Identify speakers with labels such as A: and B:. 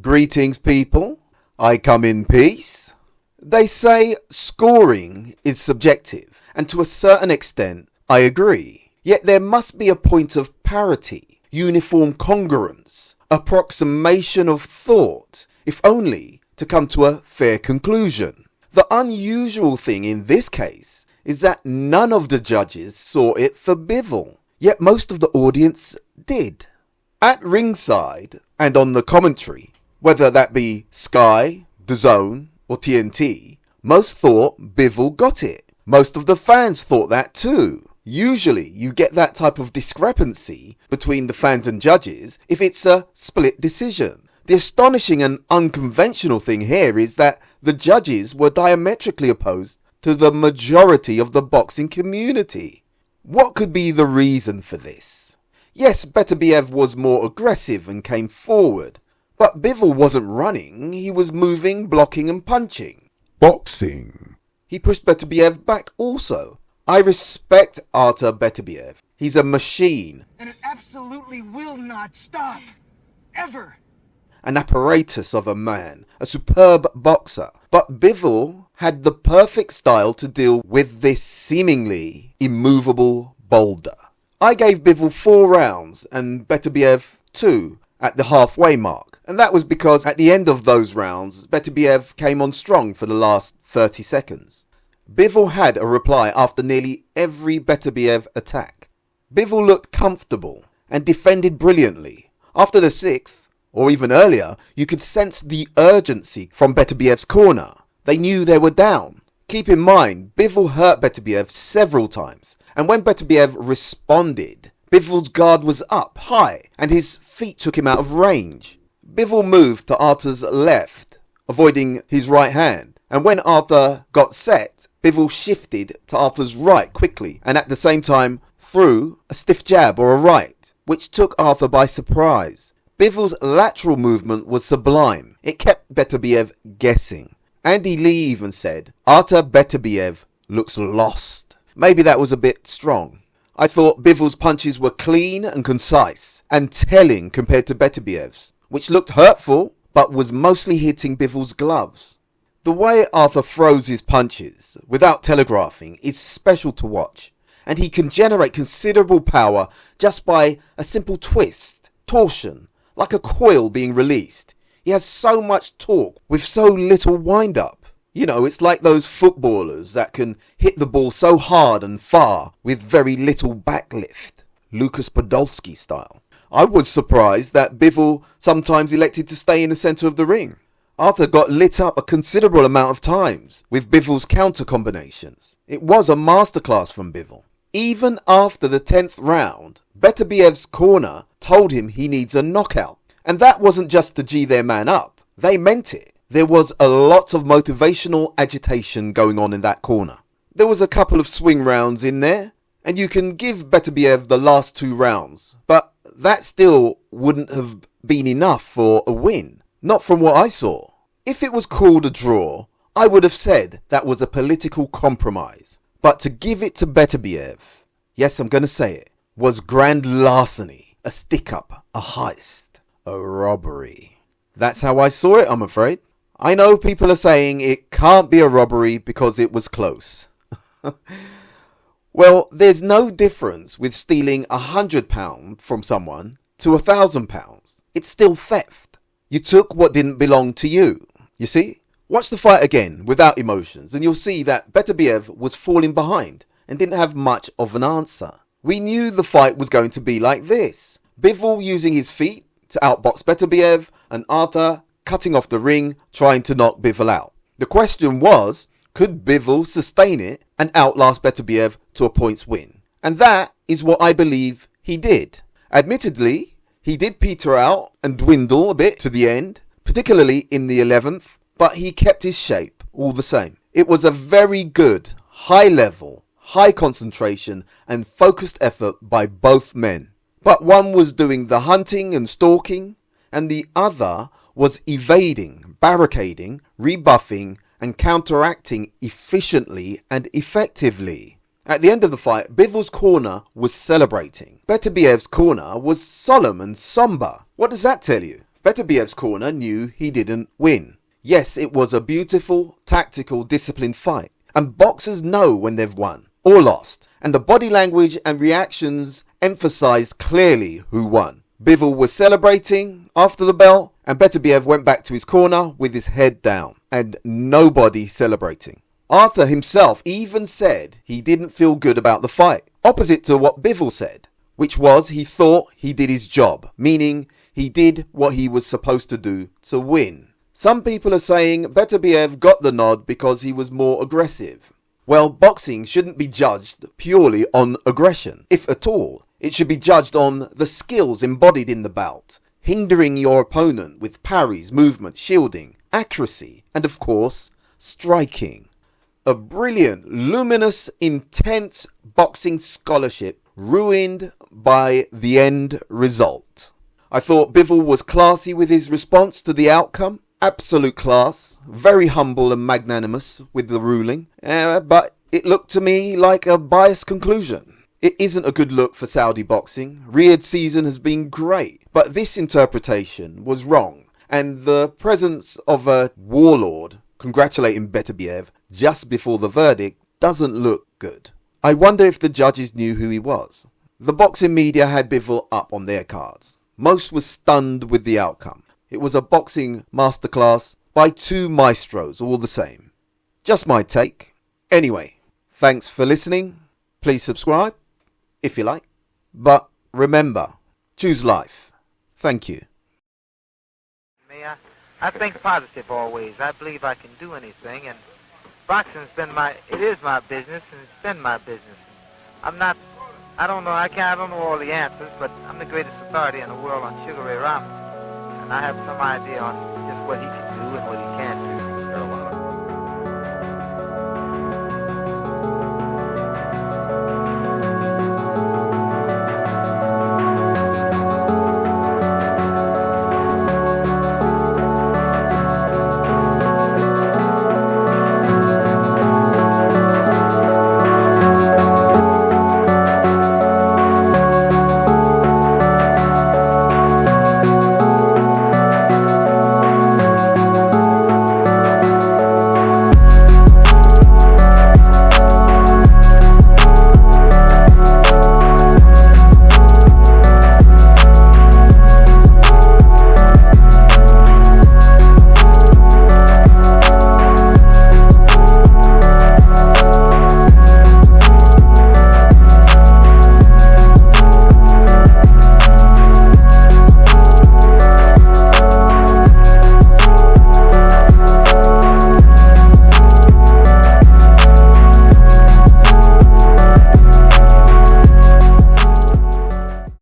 A: Greetings, people. I come in peace. They say scoring is subjective, and to a certain extent, I agree. Yet there must be a point of parity, uniform congruence, approximation of thought, if only to come to a fair conclusion. The unusual thing in this case is that none of the judges saw it for Bivol, yet most of the audience did. At ringside and on the commentary, whether that be Sky, DAZN or TNT, most thought Bivol got it. Most of the fans thought that too. Usually you get that type of discrepancy between the fans and judges if it's a split decision. The astonishing and unconventional thing here is that the judges were diametrically opposed to the majority of the boxing community. What could be the reason for this? Yes, Beterbiev was more aggressive and came forward, but Bivol wasn't running, he was moving, blocking and punching.
B: Boxing.
A: He pushed Beterbiev back also. I respect Artur Beterbiev. He's a machine.
C: And it absolutely will not stop. Ever.
A: An apparatus of a man, a superb boxer. But Bivol had the perfect style to deal with this seemingly immovable boulder. I gave Bivol 4 rounds and Beterbiev 2 at the halfway mark. And that was because at the end of those rounds, Beterbiev came on strong for the last 30 seconds. Bivol had a reply after nearly every Beterbiev attack. Bivol looked comfortable and defended brilliantly. After the 6th, or even earlier, you could sense the urgency from Beterbiev's corner. They knew they were down. Keep in mind, Bivol hurt Beterbiev several times, and when Beterbiev responded, Bivol's guard was up high, and his feet took him out of range. Bivol moved to Artur's left, avoiding his right hand, and when Artur got set, Bivol shifted to Artur's right quickly, and at the same time threw a stiff jab or a right, which took Artur by surprise. Bivol's lateral movement was sublime. It kept Beterbiev guessing. Andy Lee even said, Artur Beterbiev looks lost. Maybe that was a bit strong. I thought Bivol's punches were clean and concise, and telling compared to Beterbiev's, which looked hurtful, but was mostly hitting Bivol's gloves. The way Artur throws his punches, without telegraphing, is special to watch, and he can generate considerable power just by a simple twist, torsion, like a coil being released. He has so much torque with so little wind-up. You know, it's like those footballers that can hit the ball so hard and far with very little backlift, Lucas Podolski style. I was surprised that Bivol sometimes elected to stay in the centre of the ring. Artur got lit up a considerable amount of times with Bivol's counter combinations. It was a masterclass from Bivol. Even after the 10th round, Beterbiev's corner told him he needs a knockout. And that wasn't just to G their man up. They meant it. There was a lot of motivational agitation going on in that corner. There was a couple of swing rounds in there, and you can give Beterbiev the last 2 rounds, but that still wouldn't have been enough for a win. Not from what I saw. If it was called a draw, I would have said that was a political compromise. But to give it to Beterbiev, yes, I'm going to say it, was grand larceny, a stick-up, a heist, a robbery. That's how I saw it, I'm afraid. I know people are saying it can't be a robbery because it was close. Well, there's no difference with stealing £100 from someone to £1,000. It's still theft. You took what didn't belong to you. You see? Watch the fight again without emotions and you'll see that Beterbiev was falling behind and didn't have much of an answer. We knew the fight was going to be like this. Bivol using his feet to outbox Beterbiev and Artur cutting off the ring trying to knock Bivol out. The question was, could Bivol sustain it and outlast Beterbiev to a points win? And that is what I believe he did. Admittedly, he did peter out and dwindle a bit to the end, particularly in the 11th, but he kept his shape all the same. It was a very good, high level, high concentration and focused effort by both men. But one was doing the hunting and stalking, and the other was evading, barricading, rebuffing and counteracting efficiently and effectively. At the end of the fight, Bivol's corner was celebrating. Beterbiev's corner was solemn and somber. What does that tell you? Beterbiev's corner knew he didn't win. Yes, it was a beautiful, tactical, disciplined fight. And boxers know when they've won or lost. And the body language and reactions emphasized clearly who won. Bivol was celebrating after the bell, and Beterbiev went back to his corner with his head down, and nobody celebrating. Arthur himself even said he didn't feel good about the fight, opposite to what Bivol said, which was he thought he did his job, meaning he did what he was supposed to do to win. Some people are saying Beterbiev got the nod because he was more aggressive. Well, boxing shouldn't be judged purely on aggression, if at all. It should be judged on the skills embodied in the bout, hindering your opponent with parries, movement, shielding, accuracy, and of course, striking. A brilliant, luminous, intense boxing scholarship ruined by the end result. I thought Bivol was classy with his response to the outcome. Absolute class, very humble and magnanimous with the ruling, but it looked to me like a biased conclusion. It isn't a good look for Saudi boxing. Riyadh's season has been great, but this interpretation was wrong, and the presence of a warlord congratulating Beterbiev just before the verdict doesn't look good. I wonder if the judges knew who he was. The boxing media had Bivol up on their cards. Most were stunned with the outcome. It was a boxing masterclass by two maestros all the same. Just my take. Anyway, thanks for listening. Please subscribe if you like. But remember, choose life. Thank you.
B: I think positive always. I believe I can do anything, and boxing's been it is my business, and it's been my business. I don't know all the answers, but I'm the greatest authority in the world on Sugar Ray Robinson. And I have some idea on just what he can do and what he can't do.